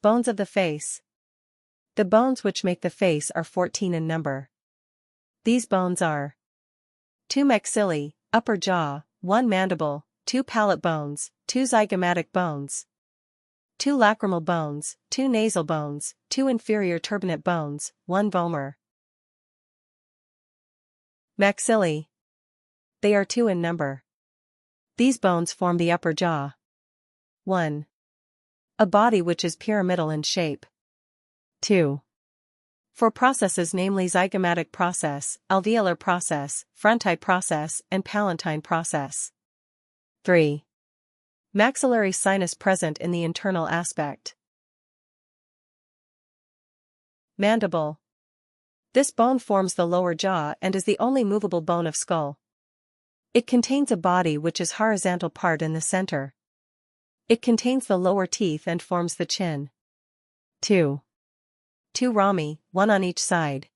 Bones of the face. The bones which make the face are 14 in number. These bones are 2 maxillae, upper jaw, 1 mandible, 2 palate bones, 2 zygomatic bones, 2 lacrimal bones, 2 nasal bones, 2 inferior turbinate bones, 1 vomer. Maxillae. They are 2 in number. These bones form the upper jaw. 1. A body which is pyramidal in shape. 2. For processes namely zygomatic process, alveolar process, fronti process, and palatine process. 3. Maxillary sinus present in the internal aspect. Mandible. This bone forms the lower jaw and is the only movable bone of skull. It contains a body which is horizontal part in the center. It contains the lower teeth and forms the chin. 2. 2 rami, 1 on each side.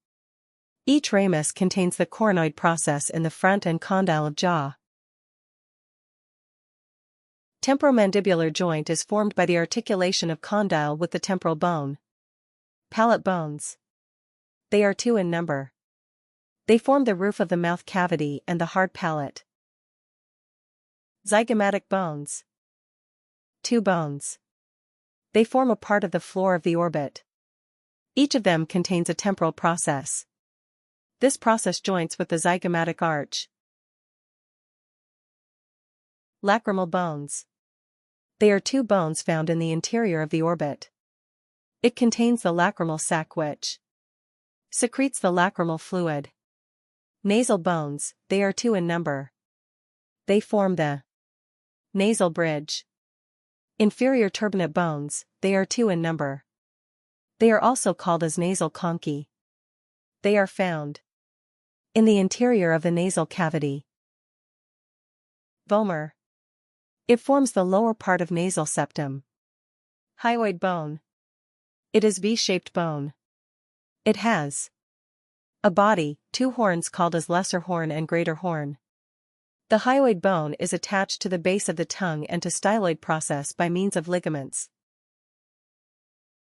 Each ramus contains the coronoid process in the front and condyle of jaw. Temporomandibular joint is formed by the articulation of condyle with the temporal bone. Palate bones. They are 2 in number. They form the roof of the mouth cavity and the hard palate. Zygomatic bones. 2 bones. They form a part of the floor of the orbit. Each of them contains a temporal process. This process joints with the zygomatic arch. Lacrimal bones. They are 2 bones found in the interior of the orbit. It contains the lacrimal sac which secretes the lacrimal fluid. Nasal bones. They are 2 in number. They form the nasal bridge. Inferior turbinate bones. They are 2 in number. They are also called as nasal conchae. They are found in the interior of the nasal cavity. Vomer. It forms the lower part of nasal septum. Hyoid bone. It is V-shaped bone. It has a body, 2 horns called as lesser horn and greater horn. The hyoid bone is attached to the base of the tongue and to styloid process by means of ligaments.